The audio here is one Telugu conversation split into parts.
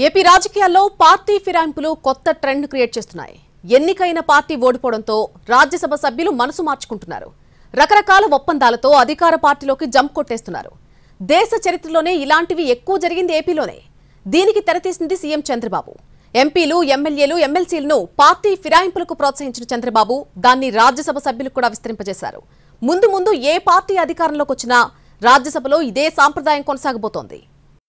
ఏపీ రాజకీయాల్లో పార్టీ ఫిరాయింపులు కొత్త ట్రెండ్ క్రియేట్ చేస్తున్నాయి. ఎన్నికైన పార్టీ ఓడిపోవడంతో రాజ్యసభ సభ్యులు మనసు మార్చుకుంటున్నారు. రకరకాల ఒప్పందాలతో అధికార పార్టీలోకి జంప్ కొట్టేస్తున్నారు. దేశ చరిత్రలోనే ఇలాంటివి ఎక్కువ జరిగింది ఏపీలోనే. దీనికి తెరతీసింది సీఎం చంద్రబాబు. ఎంపీలు, ఎమ్మెల్యేలు, ఎమ్మెల్సీలను పార్టీ ఫిరాయింపులకు ప్రోత్సహించిన చంద్రబాబు దాన్ని రాజ్యసభ సభ్యులకు కూడా విస్తరింపజేశారు. ముందు ఏ పార్టీ అధికారంలోకి వచ్చినా రాజ్యసభలో ఇదే సాంప్రదాయం కొనసాగబోతోంది.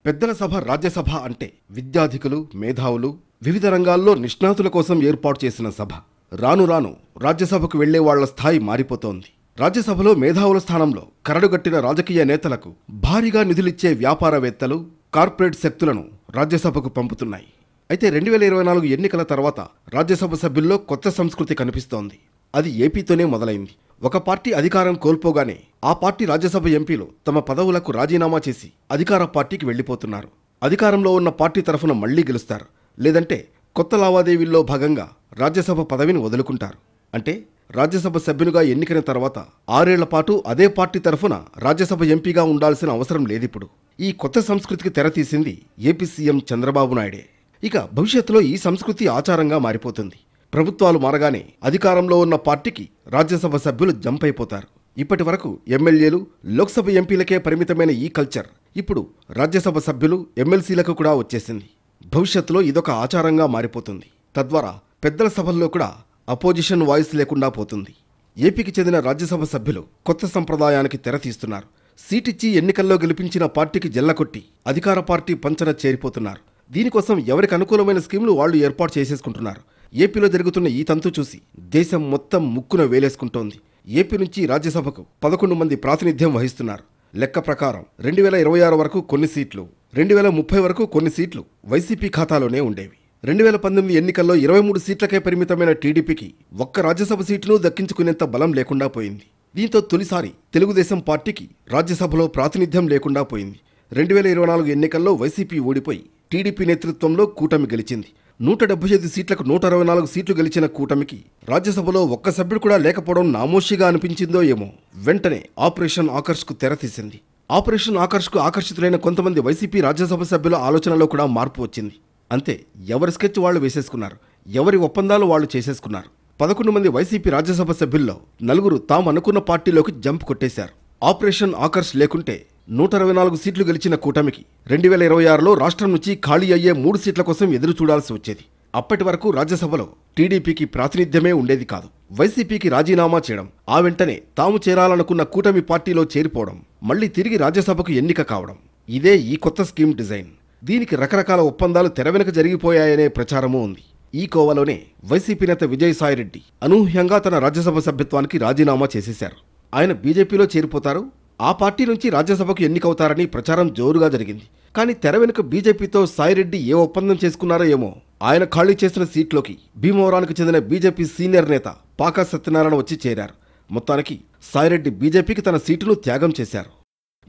పెద్దల సభ రాజ్యసభ అంటే విద్యాధికులు, మేధావులు, వివిధ రంగాల్లో నిష్ణాతుల కోసం ఏర్పాటు చేసిన సభ. రాను రాను రాజ్యసభకు వెళ్లే వాళ్ల స్థాయి మారిపోతోంది. రాజ్యసభలో మేధావుల స్థానంలో కరడుగట్టిన రాజకీయ నేతలకు భారీగా నిధులిచ్చే వ్యాపారవేత్తలు, కార్పొరేట్ శక్తులను రాజ్యసభకు పంపుతున్నాయి. అయితే 2024 ఎన్నికల తర్వాత రాజ్యసభ సభ్యుల్లో కొత్త సంస్కృతి కనిపిస్తోంది. అది ఏపీతోనే మొదలైంది. ఒక పార్టీ అధికారం కోల్పోగానే ఆ పార్టీ రాజ్యసభ ఎంపీలు తమ పదవులకు రాజీనామా చేసి అధికార పార్టీకి వెళ్లిపోతున్నారు. అధికారంలో ఉన్న పార్టీ తరఫున మళ్లీ గెలుస్తారు, లేదంటే కొత్త లావాదేవీల్లో భాగంగా రాజ్యసభ పదవిని వదులుకుంటారు. అంటే రాజ్యసభ సభ్యునిగా ఎన్నికైన తర్వాత 6 ఏళ్ల పాటు అదే పార్టీ తరఫున రాజ్యసభ ఎంపీగా ఉండాల్సిన అవసరం లేదిప్పుడు. ఈ కొత్త సంస్కృతికి తెరతీసింది ఏపీ సీఎం చంద్రబాబు నాయుడే. ఇక భవిష్యత్తులో ఈ సంస్కృతి ఆచారంగా మారిపోతుంది. ప్రభుత్వాలు మారగానే అధికారంలో ఉన్న పార్టీకి రాజ్యసభ సభ్యులు జంప్ అయిపోతారు. ఇప్పటి వరకు ఎమ్మెల్యేలు, లోక్సభ ఎంపీలకే పరిమితమైన ఈ కల్చర్ ఇప్పుడు రాజ్యసభ సభ్యులు, ఎమ్మెల్సీలకు కూడా వచ్చేసింది. భవిష్యత్తులో ఇదొక ఆచారంగా మారిపోతుంది. తద్వారా పెద్దల సభల్లో కూడా అపోజిషన్ వాయిస్ లేకుండా పోతుంది. ఏపీకి చెందిన రాజ్యసభ సభ్యులు కొత్త సంప్రదాయానికి తెరతీస్తున్నారు. సీటిచ్చి ఎన్నికల్లో గెలిపించిన పార్టీకి జల్లకొట్టి అధికార పార్టీ పంచన చేరిపోతున్నారు. దీనికోసం ఎవరికి అనుకూలమైన స్కీములు వాళ్లు ఏర్పాటు చేసేసుకుంటున్నారు. ఏపీలో జరుగుతున్న ఈ తంతు చూసి దేశం మొత్తం ముక్కున వేలేసుకుంటోంది. ఏపీ నుంచి రాజ్యసభకు 11 మంది ప్రాతినిధ్యం వహిస్తున్నారు. లెక్క ప్రకారం 2026 వరకు కొన్ని సీట్లు, 2030 వరకు కొన్ని సీట్లు వైసీపీ ఖాతాలోనే ఉండేవి. 2019 ఎన్నికల్లో 23 సీట్లకే పరిమితమైన టీడీపీకి ఒక్క రాజ్యసభ సీటును దక్కించుకునేంత బలం లేకుండా పోయింది. దీంతో తొలిసారి తెలుగుదేశం పార్టీకి రాజ్యసభలో ప్రాతినిధ్యం లేకుండా పోయింది. 2024 ఎన్నికల్లో వైసీపీ ఓడిపోయి టీడీపీ నేతృత్వంలో కూటమి గెలిచింది. 175 సీట్లకు 164 సీట్లు గెలిచిన కూటమికి రాజ్యసభలో ఒక్క సభ్యుడు కూడా లేకపోవడం నామోషిగా అనిపించిందో ఏమో. వెంటనే ఆపరేషన్ ఆకర్ష్కు తెరతీసింది. ఆపరేషన్ ఆకర్ష్కు ఆకర్షితులైన కొంతమంది వైసీపీ రాజ్యసభ సభ్యుల ఆలోచనలో కూడా మార్పు వచ్చింది. అంతే, ఎవరి స్కెచ్ వాళ్లు వేసేసుకున్నారు, ఎవరి ఒప్పందాలు వాళ్లు చేసేసుకున్నారు. 11 మంది వైసీపీ రాజ్యసభ సభ్యుల్లో 4 తాము అనుకున్న పార్టీలోకి జంప్ కొట్టేశారు. ఆపరేషన్ ఆకర్ష్ లేకుంటే 124 సీట్లు గెలిచిన కూటమికి 2026లో రాష్ట్రం నుంచి ఖాళీ అయ్యే 3 సీట్ల కోసం ఎదురు చూడాల్సి వచ్చేది. అప్పటి వరకు రాజ్యసభలో టీడీపీకి ప్రాతినిధ్యమే ఉండేది కాదు. వైసీపీకి రాజీనామా చేయడం, ఆ వెంటనే తాము చేరాలనుకున్న కూటమి పార్టీలో చేరిపోవడం, మళ్లీ తిరిగి రాజ్యసభకు ఎన్నిక కావడం, ఇదే ఈ కొత్త స్కీమ్ డిజైన్. దీనికి రకరకాల ఒప్పందాలు తెర వెనుక జరిగిపోయాయనే ప్రచారమూ ఉంది. ఈ కోవలోనే వైసీపీ నేత విజయసాయిరెడ్డి అనూహ్యంగా తన రాజ్యసభ సభ్యత్వానికి రాజీనామా చేసేశారు. ఆయన బీజేపీలో చేరిపోతారు, ఆ పార్టీ నుంచి రాజ్యసభకు ఎన్నికవుతారని ప్రచారం జోరుగా జరిగింది. కానీ తెర వెనుక బీజేపీతో సాయిరెడ్డి ఏ ఒప్పందం చేసుకున్నారో ఏమో. ఆయన ఖాళీ చేసిన సీట్లోకి భీమవరానికి చెందిన బీజేపీ సీనియర్ నేత పాకా సత్యనారాయణ వచ్చి చేరారు. మొత్తానికి సాయిరెడ్డి బీజేపీకి తన సీటును త్యాగం చేశారు.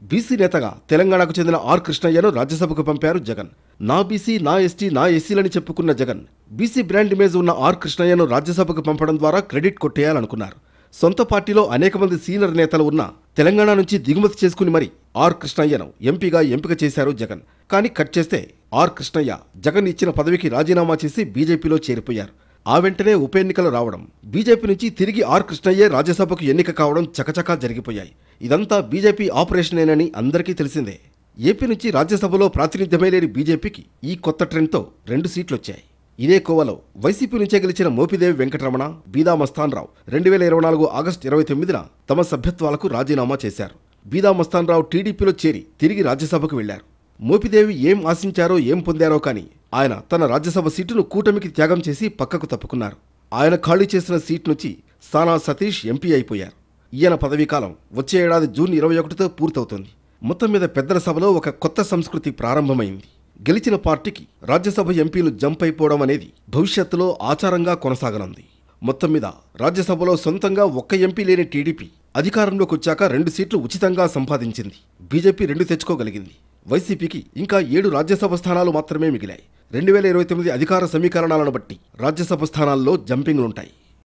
బీసీ నేతగా తెలంగాణకు చెందిన ఆర్ కృష్ణయ్యను రాజ్యసభకు పంపారు జగన్. నా బీసీ, నా ఎస్టీ, నా ఎస్సీలని చెప్పుకున్న జగన్ బీసీ బ్రాండ్ ఇమేజ్ ఉన్న ఆర్ కృష్ణయ్యను రాజ్యసభకు పంపడం ద్వారా క్రెడిట్ కొట్టేయాలనుకున్నారు. సొంత పార్టీలో అనేక మంది సీనియర్ నేతలు ఉన్న తెలంగాణ నుంచి దిగుమతి చేసుకుని మరి ఆర్ కృష్ణయ్యను ఎంపీగా ఎంపిక చేశారు జగన్. కానీ కట్ చేస్తే ఆర్ కృష్ణయ్య జగన్ ఇచ్చిన పదవికి రాజీనామా చేసి బీజేపీలో చేరిపోయారు. ఆ వెంటనే ఉప ఎన్నికలు రావడం, బీజేపీ నుంచి తిరిగి ఆర్ కృష్ణయ్యే రాజ్యసభకు ఎన్నిక కావడం చకచకా జరిగిపోయాయి. ఇదంతా బీజేపీ ఆపరేషనేనని అందరికీ తెలిసిందే. ఏపీ నుంచి రాజ్యసభలో ప్రాతినిధ్యమే లేని బీజేపీకి ఈ కొత్త ట్రెండ్తో 2 సీట్లొచ్చాయి. ఇదే కోవలో వైసీపీ నుంచే గెలిచిన మోపిదేవి వెంకటరమణ, బీదా మస్తాన్రావు 2024 ఆగస్టు 29న తమ సభ్యత్వాలకు రాజీనామా చేశారు. బీదా మస్తాన్రావు టీడీపీలో చేరి తిరిగి రాజ్యసభకు వెళ్లారు. మోపిదేవి ఏం ఆశించారో ఏం పొందారో కానీ ఆయన తన రాజ్యసభ సీటును కూటమికి త్యాగం చేసి పక్కకు తప్పుకున్నారు. ఆయన ఖాళీ చేసిన సీట్ నుంచి సానా సతీష్ ఎంపీ అయిపోయారు. ఈయన పదవీకాలం వచ్చే ఏడాది జూన్ 21తో పూర్తవుతుంది. మొత్తం మీద పెద్దల సభలో ఒక కొత్త సంస్కృతి ప్రారంభమైంది. గెలిచిన పార్టీకి రాజ్యసభ ఎంపీలు జంప్ అయిపోవడం అనేది భవిష్యత్తులో ఆచారంగా కొనసాగనుంది. మొత్తం మీద రాజ్యసభలో సొంతంగా ఒక్క ఎంపీ లేని టీడీపీ అధికారంలోకి వచ్చాక 2 సీట్లు ఉచితంగా సంపాదించింది. బీజేపీ 2 తెచ్చుకోగలిగింది. వైసీపీకి ఇంకా 7 రాజ్యసభ స్థానాలు మాత్రమే మిగిలాయి. 2029 అధికార సమీకరణాలను బట్టి రాజ్యసభ స్థానాల్లో జంపింగ్లుంటాయి.